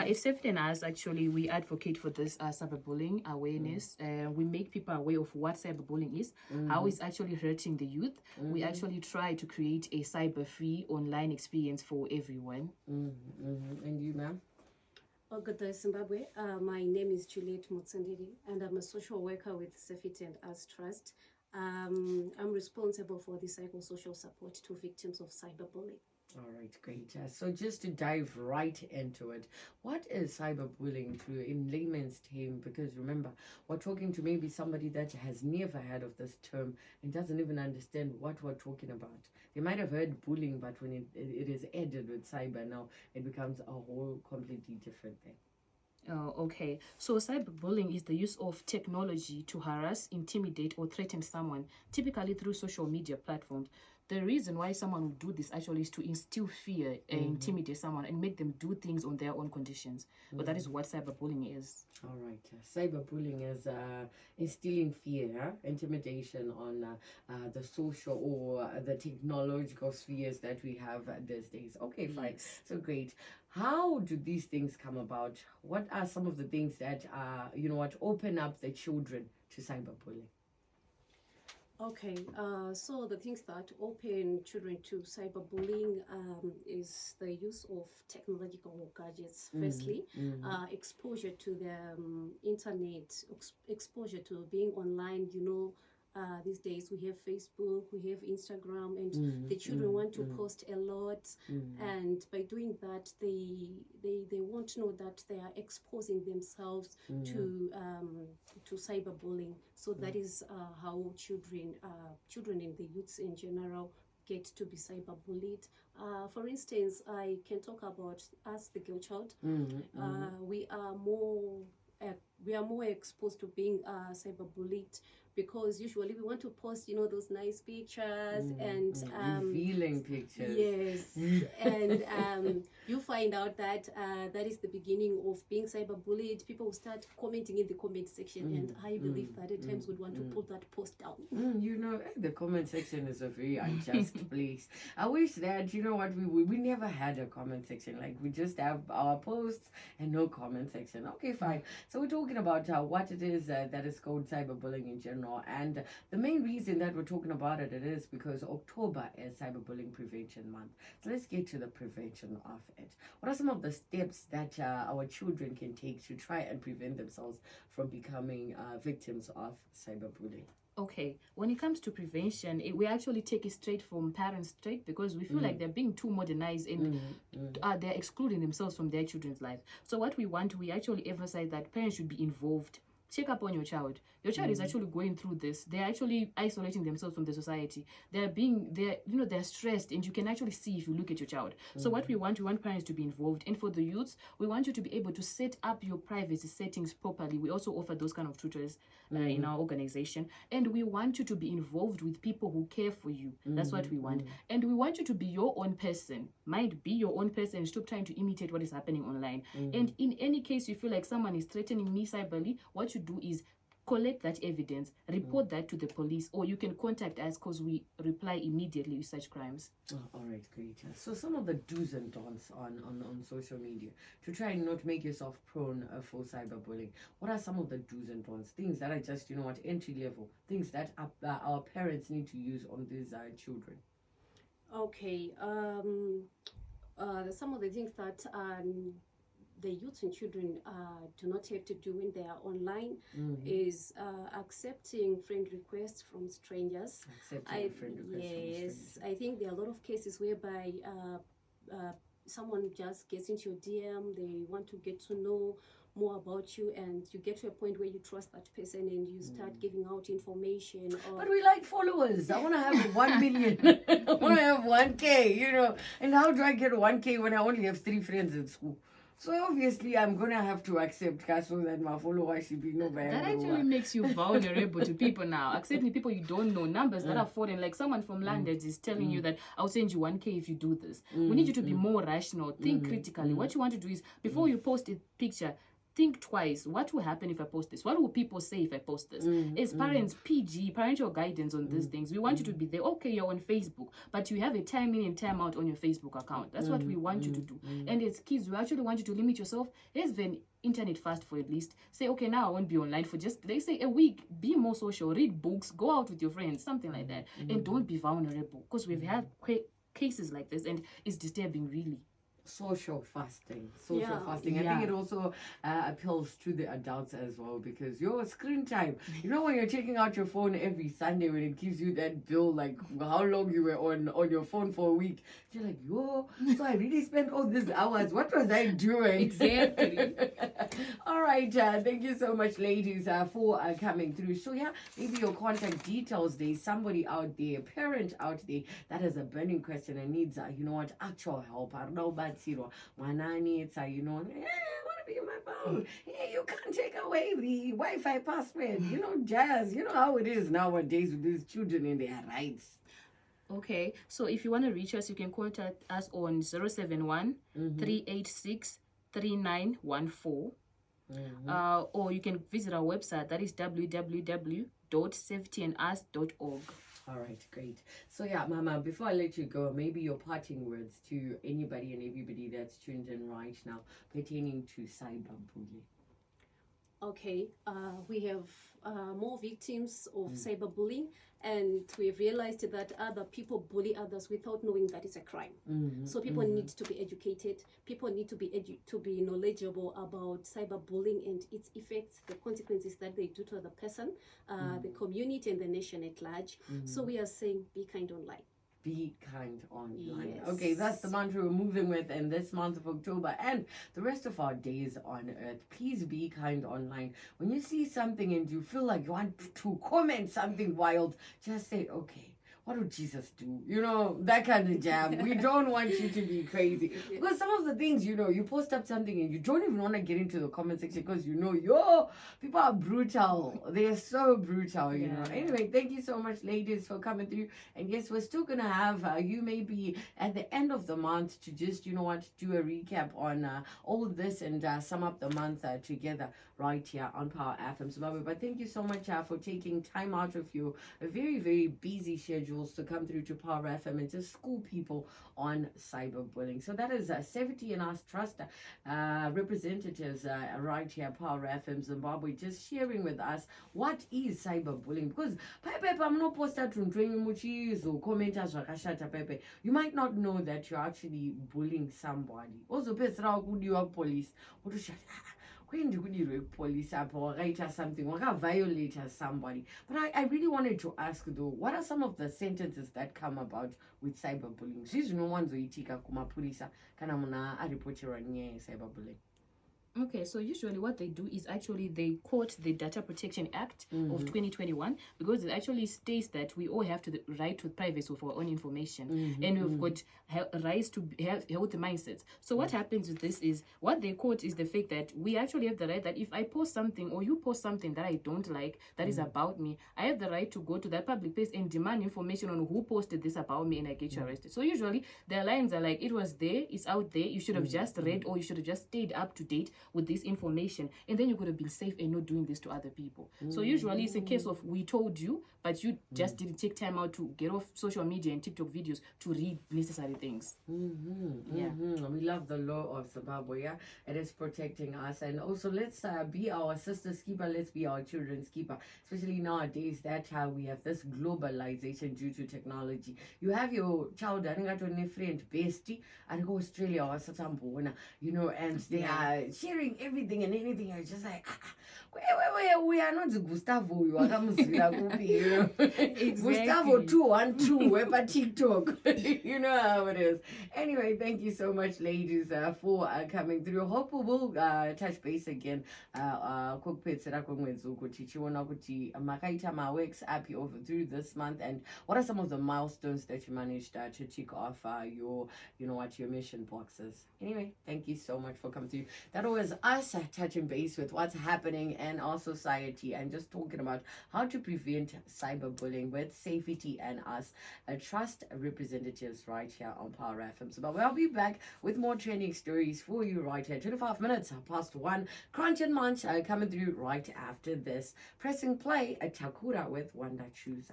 It's Stephanie and us, actually, we advocate for this cyberbullying awareness. We make people aware of what cyberbullying is, how it's actually hurting the youth. We actually try to create a cyber-free online experience for everyone. And you, ma'am? Oh, good day, Zimbabwe. My name is Juliet Mutsandiri, and I'm a social worker with Safety and Us Trust. I'm responsible for the psychosocial support to victims of cyberbullying. All right, great. So just to dive right into it, what is cyberbullying in layman's term? Because remember, we're talking to maybe somebody that has never heard of this term and doesn't even understand what we're talking about. They might have heard bullying, but when it is added with cyber now, it becomes a whole completely different thing. Oh, okay. So cyberbullying is the use of technology to harass, intimidate, or threaten someone, typically through social media platforms. The reason why someone would do this actually is to instill fear and intimidate someone and make them do things on their own conditions. But that is what cyberbullying is. All right. Cyberbullying is instilling fear, intimidation on the social or the technological spheres that we have these days. Okay, fine. Yes. So great. How do these things come about? What are some of the things that open up the children to cyberbullying? Okay, so the things that open children to cyberbullying is the use of technological gadgets. Firstly, exposure to the internet, exposure to being online. These days we have Facebook, we have Instagram, and the children want to post a lot. And by doing that, they won't know that they are exposing themselves to cyberbullying. So that is how children and the youths in general get to be cyberbullied. For instance, I can talk about us, the girl child. We are more exposed to being cyberbullied, because usually we want to post, those nice pictures and revealing pictures. Yes, and you find out that that is the beginning of being cyberbullied. People will start commenting in the comment section, and I believe that at times would want to pull that post down. The comment section is a very unjust place. I wish that we never had a comment section. Like, we just have our posts and no comment section. Okay, fine. So we're talking about what it is that is called cyberbullying in general. And the main reason that we're talking about it is because October is Cyberbullying Prevention Month. So let's get to the prevention of it. What are some of the steps that our children can take to try and prevent themselves from becoming victims of cyberbullying? Okay, when it comes to prevention, we actually take it straight from parents straight, because we feel like they're being too modernized and they're excluding themselves from their children's life. So what we actually emphasize that parents should be involved. Check up on your child. Your child is actually going through this. They're actually isolating themselves from the society. They're stressed, and you can actually see if you look at your child. So what we want parents to be involved. And for the youths, we want you to be able to set up your privacy settings properly. We also offer those kind of tutors in our organization. And we want you to be involved with people who care for you. That's what we want. And we want you to be your own person. Be your own person. Stop trying to imitate what is happening online. And in any case you feel like someone is threatening me cyberly, what you do is collect that evidence, report that to the police, or you can contact us, because we reply immediately with such crimes. All right, great. So some of the do's and don'ts on social media to try and not make yourself prone for cyberbullying. What are some of the do's and don'ts? Things that are just, entry level, things that our parents need to use on these children. Okay, some of the things that the youth and children do not have to do when they are online is accepting friend requests from strangers. Yes, I think there are a lot of cases whereby someone just gets into your DM, they want to get to know more about you, and you get to a point where you trust that person and you start giving out information. But we like followers. I want to have 1 million. I want to have 1K, And how do I get 1K when I only have 3 friends at school? So obviously I'm going to have to accept so that my followers should be no better. That actually makes you vulnerable to people now. Accepting people you don't know, numbers that are foreign. Like someone from London is telling you that I'll send you 1K if you do this. We need you to be more rational. Think critically. What you want to do is, before you post a picture, think twice. What will happen if I post this? What will people say if I post this? As parents, parental guidance on these things. We want you to be there. Okay, you're on Facebook, but you have a time in and time out on your Facebook account. That's what we want you to do. And as kids, we actually want you to limit yourself. Let's be internet fast for at least. Say, okay, now I won't be online for just, let's say, a week. Be more social, read books, go out with your friends, something like that. And don't be vulnerable, because we've had cases like this, and it's disturbing, really. Social fasting. I think it also appeals to the adults as well, because your screen time, you know, when you're checking out your phone every Sunday, when it gives you that bill, like how long you were on your phone for a week, you're like, yo, so I really spent all these hours. What was I doing? Exactly. All right, thank you so much, ladies, for coming through. So yeah, maybe your contact details, there's somebody out there, a parent out there that has a burning question and needs you know what, actual help. I don't know about Manani, it's you know, I want to be on my phone. Hey, you can't take away the Wi-Fi password. You know, jazz. You know how it is nowadays with these children and their rights. Okay, so if you want to reach us, you can contact us on 071 386 3914. Or you can visit our website, that is www.safetyandus.org. All right, great. So yeah, Mama, before I let you go, maybe your parting words to anybody and everybody that's tuned in right now pertaining to cyberbullying. Okay, we have more victims of cyberbullying, and we have realized that other people bully others without knowing that it's a crime. So people need to be educated. People need to be knowledgeable about cyberbullying and its effects, the consequences that they do to the person, the community, and the nation at large. So we are saying, be kind online. Be kind online. Yes. Okay, that's the mantra we're moving with in this month of October and the rest of our days on earth. Please be kind online. When you see something and you feel like you want to comment something wild, just say, okay, what would Jesus do? You know, that kind of jam. We don't want you to be crazy. Because some of the things, you know, you post up something and you don't even want to get into the comment section because you know, people are brutal. They are so brutal, you know. Anyway, thank you so much, ladies, for coming through. And yes, we're still going to have you maybe at the end of the month to just, you know what, do a recap on all of this and sum up the month together right here on Power FM Zimbabwe. But thank you so much for taking time out of your very, very busy schedules to come through to Power FM and just school people on cyberbullying. So that is Safety and Us Trust representatives right here at Power FM Zimbabwe, just sharing with us what is cyberbullying. Because I'm not posted to comment, you might not know that you're actually bullying somebody. Also, police. Police something, violate somebody. But I really wanted to ask though, what are some of the sentences that come about with cyberbullying? She's no one zoitika kuma police kana muna aripochera nye cyberbullying. Okay, so usually what they do is actually they quote the Data Protection Act of 2021, because it actually states that we all have the right to privacy of our own information, and we've got rights to have healthy mindsets. So what happens with this is, what they quote is the fact that we actually have the right that if I post something or you post something that I don't like, that is about me, I have the right to go to that public place and demand information on who posted this about me, and I get you arrested. So usually their lines are like, it was there, it's out there, you should have just read, or you should have just stayed up to date with this information, and then you could have been safe and not doing this to other people. So usually it's a case of, we told you, but you just didn't take time out to get off social media and TikTok videos to read necessary things. We love the law of Zimbabwe. Yeah, it is protecting us, and also let's be our sister's keeper, let's be our children's keeper, especially nowadays that we have this globalization due to technology. You have your child, I think I told my friend bestie, and go Australia or something, you know, and they are sharing everything and anything. You're just like, we are not Gustavo, you are exactly. Gustavo 212 we're TikTok. You know how it is. Anyway, thank you so much, ladies, for coming through. Hope we will touch base again. My works up over through this month, and what are some of the milestones that you managed to tick off your mission boxes? Anyway, thank you so much for coming through. That was is us touching base with what's happening in our society and just talking about how to prevent cyberbullying with Safety and Us, trust representatives right here on Power FM. So, but we'll be back with more trending stories for you right here. 25 minutes past 1. Crunch and Munch coming through right after this. Pressing play at Takura with Wanda Chusa.